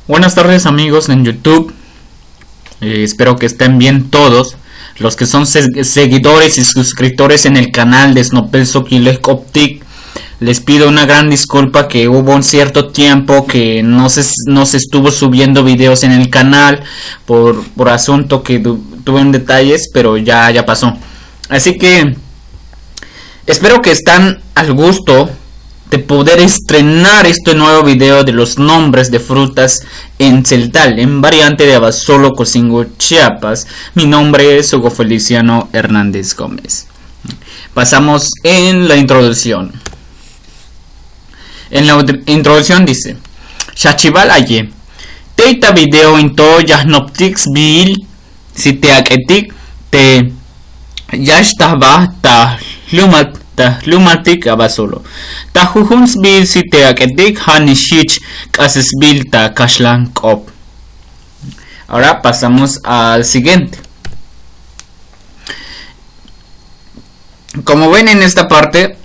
Buenas tardes amigos en YouTube, espero que estén bien todos. Los que son seguidores y suscriptores en el canal de Snopelsoquilec Optic, les pido una gran disculpa que hubo un cierto tiempo que no se estuvo subiendo videos en el canal por asunto que tuve en detalles, pero ya pasó. Así que espero que están al gusto de poder estrenar este nuevo video de los nombres de frutas en celtal, en variante de Abasolo, Cocingo, Chiapas. Mi nombre es Hugo Feliciano Hernández Gómez. Pasamos en la introducción. En la introducción dice: Shachival aye, teita video into Yahnoptics bil, si te aketik te yashtaba ta lumatik Abasolo. Ta jujuns bil si te aketik hanishich kases bil ta kashlan kop. Ahora pasamos al siguiente. Como ven en esta parte,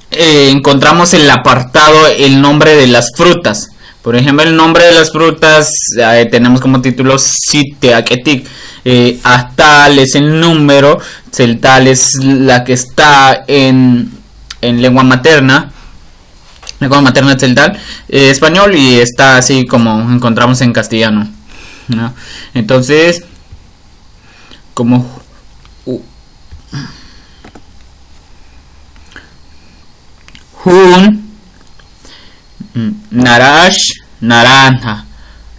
encontramos el apartado el nombre de las frutas. Por ejemplo, el nombre de las frutas tenemos como título Siteaketik. Astal es el número, celtal es la que está en lengua materna celtal, español, y está así como encontramos en castellano, ¿no? Entonces, como Jun, Narash, naranja,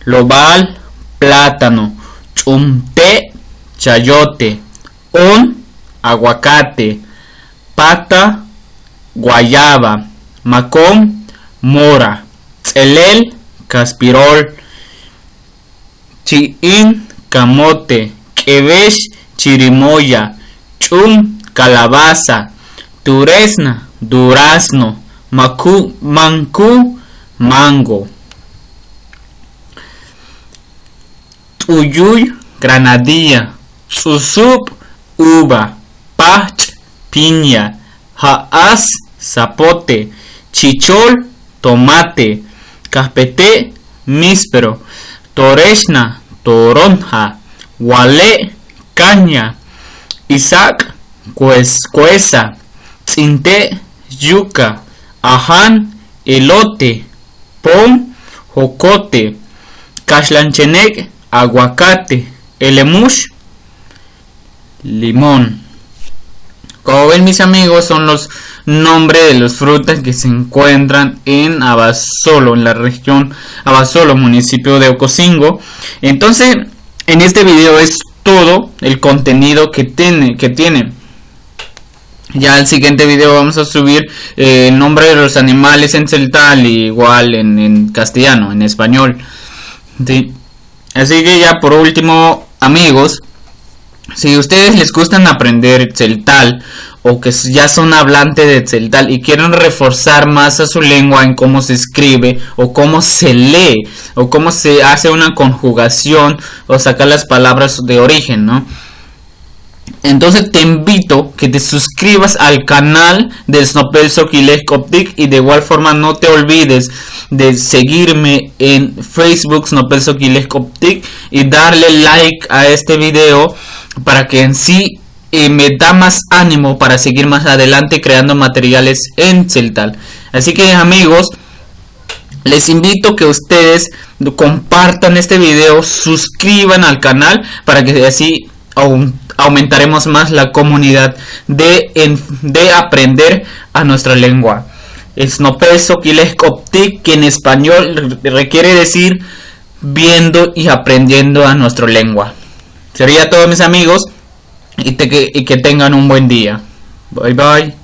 Lobal, plátano, Chumte, chayote, aguacate, pata, guayaba, macón, mora, tzelel, caspirol, chiin, camote, quevesh, chirimoya, chum, calabaza, durazno, mancú, mango, tuyuy, granadilla, susup, uva, pach, piña, haas, zapote, chichol, tomate, caspete, míspero, toreshna, toronja, guale, caña, Isaac, cuesa, tzinte, yuca, aján, elote, pom, jocote, cashlanchenek, aguacate, elemush, limón. Como ven, mis amigos, son los nombres de las frutas que se encuentran en Abasolo, en la región Abasolo, municipio de Ocosingo. Entonces, en este video es todo el contenido que tiene. Ya al siguiente video vamos a subir el nombre de los animales en celtal, igual en castellano, en español, ¿sí? Así que ya por último, amigos, si ustedes les gustan aprender celtal o que ya son hablantes de celtal y quieren reforzar más a su lengua en cómo se escribe o cómo se lee o cómo se hace una conjugación o sacar las palabras de origen, ¿no? Entonces te invito que te suscribas al canal de Snopelsoquilec Optic, y de igual forma no te olvides de seguirme en Facebook Snopelsoquilec Optic y darle like a este video para que en sí me da más ánimo para seguir más adelante creando materiales en celtal. Así que, amigos, les invito que ustedes compartan este video, suscriban al canal para que así aumentaremos más la comunidad de aprender a nuestra lengua. Snopelsoquilec Optic, que en español requiere decir viendo y aprendiendo a nuestra lengua. Sería todo, mis amigos, y que tengan un buen día. Bye bye.